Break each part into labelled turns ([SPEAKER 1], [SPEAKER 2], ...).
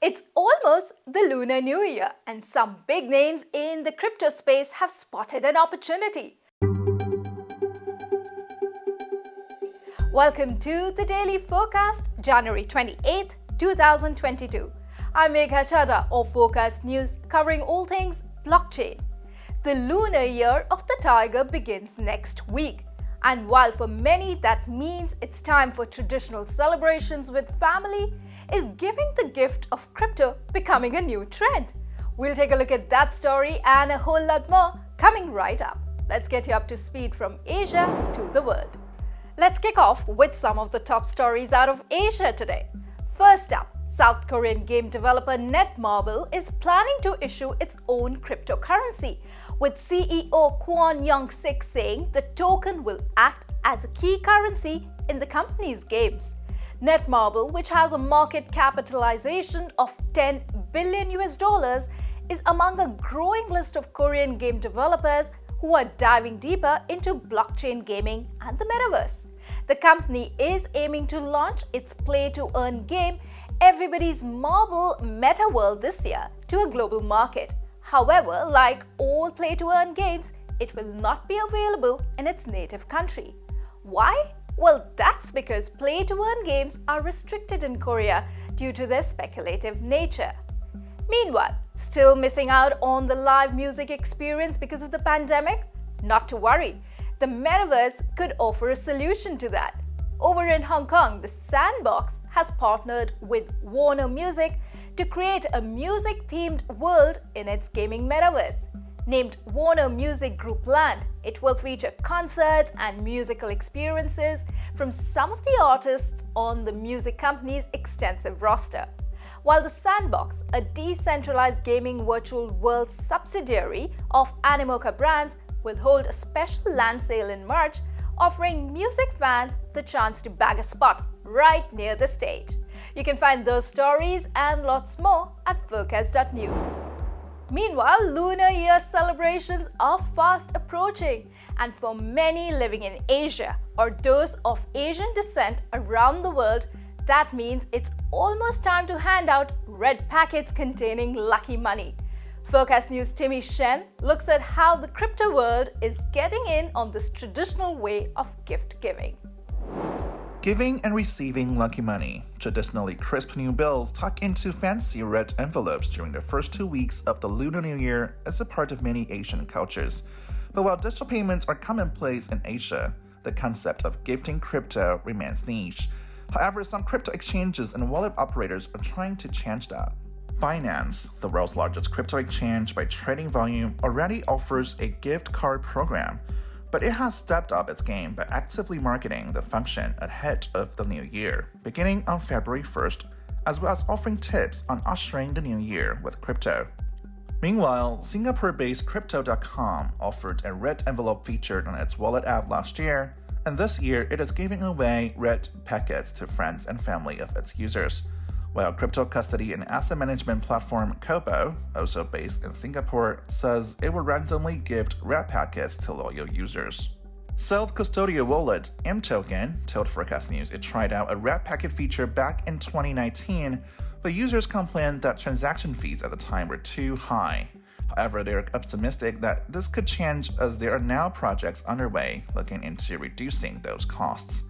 [SPEAKER 1] It's almost the Lunar New Year, and some big names in the crypto space have spotted an opportunity. Welcome to the Daily Forkast, January 28th, 2022. I'm Megha Chaddah of Forkast News, covering all things blockchain. The Lunar Year of the Tiger begins next week. And while for many that means it's time for traditional celebrations with family, is giving the gift of crypto becoming a new trend? We'll take a look at that story and a whole lot more coming right up. Let's get you up to speed from Asia to the world. Let's kick off with some of the top stories out of Asia today. First up, South Korean game developer Netmarble is planning to issue its own cryptocurrency, with CEO Kwon Young-sik saying the token will act as a key currency in the company's games. Netmarble, which has a market capitalization of $10 billion, is among a growing list of Korean game developers who are diving deeper into blockchain gaming and the Metaverse. The company is aiming to launch its play-to-earn game, Everybody's Marble Metaverse, this year to a global market. However, like all play-to-earn games, it will not be available in its native country. Why? Well, that's because play-to-earn games are restricted in Korea due to their speculative nature. Meanwhile, still missing out on the live music experience because of the pandemic? Not to worry, the Metaverse could offer a solution to that. Over in Hong Kong, the Sandbox has partnered with Warner Music to create a music-themed world in its gaming Metaverse. Named Warner Music Group Land, it will feature concerts and musical experiences from some of the artists on the music company's extensive roster. While the Sandbox, a decentralized gaming virtual world subsidiary of Animoca Brands, will hold a special land sale in March, offering music fans the chance to bag a spot right near the stage. You can find those stories and lots more at Forkast.news. Meanwhile, Lunar Year celebrations are fast approaching, and for many living in Asia or those of Asian descent around the world, that means it's almost time to hand out red packets containing lucky money. Forkast News' Timmy Shen looks at how the crypto world is getting in on this traditional way of gift giving.
[SPEAKER 2] Giving and receiving lucky money, traditionally crisp new bills tucked into fancy red envelopes during the first 2 weeks of the Lunar New Year, is a part of many Asian cultures. But while digital payments are commonplace in Asia, the concept of gifting crypto remains niche. However, some crypto exchanges and wallet operators are trying to change that. Binance, the world's largest crypto exchange by trading volume, already offers a gift card program, but it has stepped up its game by actively marketing the function ahead of the new year, beginning on February 1st, as well as offering tips on ushering the new year with crypto. Meanwhile, Singapore-based Crypto.com offered a red envelope feature on its wallet app last year, and this year it is giving away red packets to friends and family of its users. While crypto custody and asset management platform Kobo, also based in Singapore, says it will randomly gift red packets to loyal users. Self-custodial wallet mToken told Forkast News it tried out a red packet feature back in 2019, but users complained that transaction fees at the time were too high. However, they are optimistic that this could change as there are now projects underway looking into reducing those costs.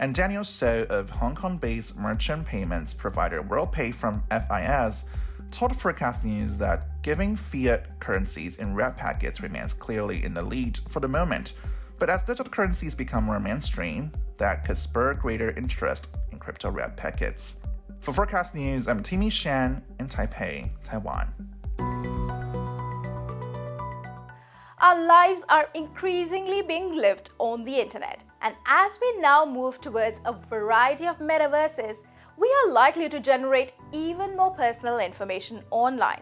[SPEAKER 2] And Daniel So of Hong Kong-based merchant payments provider WorldPay from FIS told Forkast News that giving fiat currencies in red packets remains clearly in the lead for the moment, but as digital currencies become more mainstream, that could spur greater interest in crypto red packets. For Forkast News, I'm Timmy Shen in Taipei, Taiwan.
[SPEAKER 1] Our lives are increasingly being lived on the internet, and as we now move towards a variety of metaverses, we are likely to generate even more personal information online.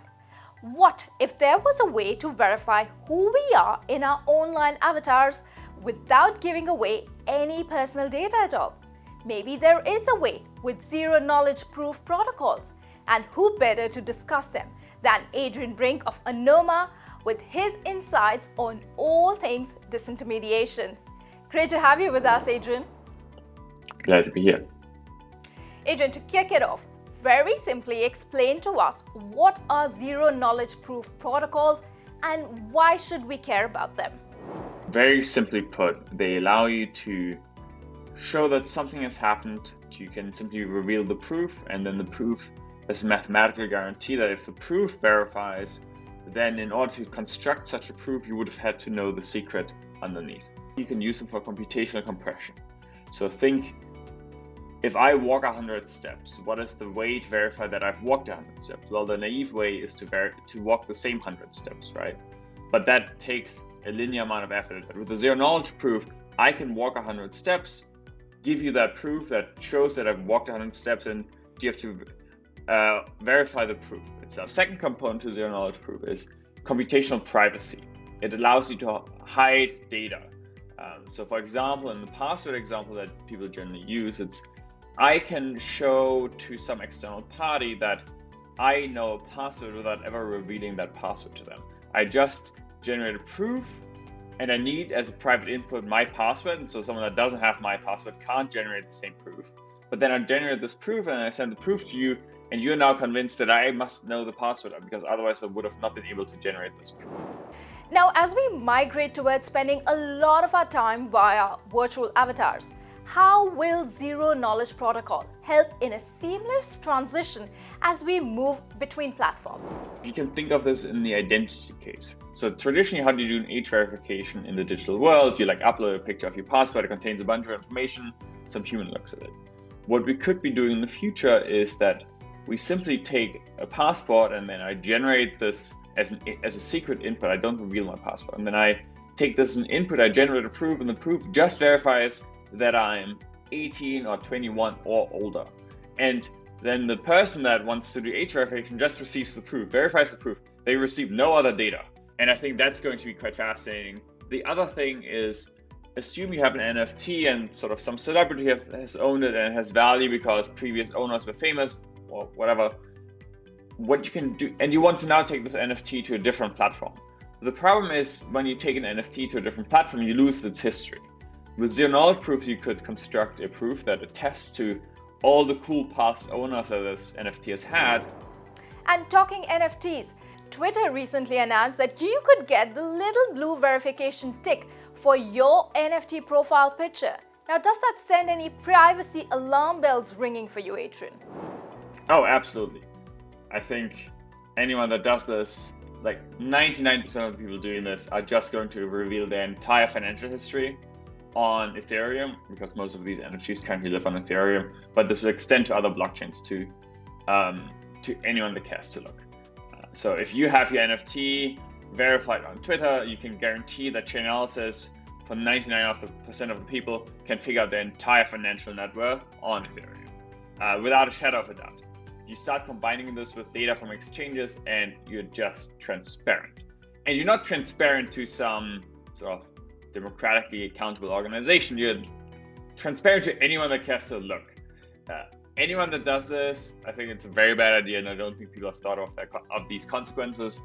[SPEAKER 1] What if there was a way to verify who we are in our online avatars without giving away any personal data at all? Maybe there is a way with zero-knowledge proof protocols, and who better to discuss them than Adrian Brink of Anoma with his insights on all things disintermediation. Great to have you with us, Adrian.
[SPEAKER 3] Glad to be here.
[SPEAKER 1] Adrian, to kick it off, very simply explain to us what are zero knowledge proof protocols and why should we care about them?
[SPEAKER 3] Very simply put, they allow you to show that something has happened. You can simply reveal the proof, and then the proof is a mathematical guarantee that if the proof verifies, then in order to construct such a proof, you would have had to know the secret underneath. You can use them for computational compression. So think, if I walk 100 steps, what is the way to verify that I've walked 100 steps? Well, the naive way is to walk the same 100 steps, right? But that takes a linear amount of effort. But with the zero knowledge proof, I can walk 100 steps, give you that proof that shows that I've walked 100 steps, and you have to verify the proof itself. Second component to zero knowledge proof is computational privacy. It allows you to hide data. So for example, in the password example that people generally use, it's I can show to some external party that I know a password without ever revealing that password to them. I just generate a proof, and I need as a private input my password, and so someone that doesn't have my password can't generate the same proof. But then I generate this proof and I send the proof to you, and you're now convinced that I must know the password, because otherwise I would have not been able to generate this proof.
[SPEAKER 1] Now, as we migrate towards spending a lot of our time via virtual avatars, how will zero knowledge protocol help in a seamless transition as we move between platforms?
[SPEAKER 3] You can think of this in the identity case. So traditionally, how do you do an age verification in the digital world? You upload a picture of your passport, it contains a bunch of information, some human looks at it. What we could be doing in the future is that we simply take a passport, and then I generate this as a secret input. I don't reveal my passport. And then I take this as an input, I generate a proof, and the proof just verifies that I'm 18 or 21 or older. And then the person that wants to do age verification just receives the proof, verifies the proof. They receive no other data. And I think that's going to be quite fascinating. The other thing is, assume you have an NFT and sort of some celebrity has owned it and it has value because previous owners were famous or whatever. What you can do, and you want to now take this NFT to a different platform. The problem is, when you take an NFT to a different platform, you lose its history. With zero knowledge proof, you could construct a proof that attests to all the cool past owners that this NFT has had.
[SPEAKER 1] And talking NFTs, Twitter recently announced that you could get the little blue verification tick for your NFT profile picture. Now, does that send any privacy alarm bells ringing for you, Adrian?
[SPEAKER 3] Oh, absolutely. I think anyone that does this, 99% of the people doing this are just going to reveal their entire financial history on Ethereum, because most of these NFTs currently live on Ethereum, but this will extend to other blockchains too, to anyone that cares to look. So if you have your NFT verified on Twitter, you can guarantee that Chainalysis for 99% of the people can figure out their entire financial net worth on Ethereum, without a shadow of a doubt. You start combining this with data from exchanges, and you're just transparent. And you're not transparent to some sort of democratically accountable organization. You're transparent to anyone that cares to look. Anyone that does this, I think it's a very bad idea, and I don't think people have thought of these consequences.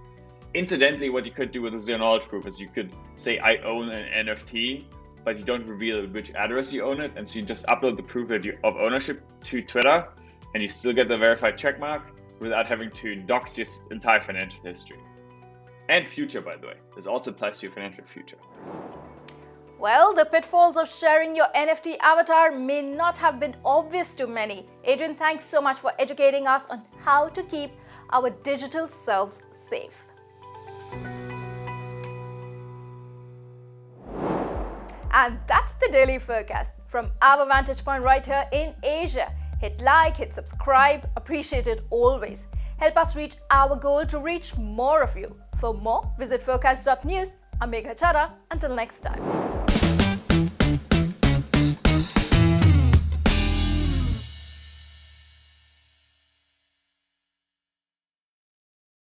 [SPEAKER 3] Incidentally, what you could do with a zero knowledge proof is you could say, I own an NFT, but you don't reveal which address you own it, and so you just upload the proof of ownership to Twitter, and you still get the verified checkmark without having to dox your entire financial history. And future, by the way. This also applies to your financial future.
[SPEAKER 1] Well, the pitfalls of sharing your NFT avatar may not have been obvious to many. Adrian, thanks so much for educating us on how to keep our digital selves safe. And that's the Daily Forkast from our vantage point right here in Asia. Hit like, hit subscribe, appreciate it always. Help us reach our goal to reach more of you. For more, visit forecast.news. I'm Megha Chaddah. Until next time.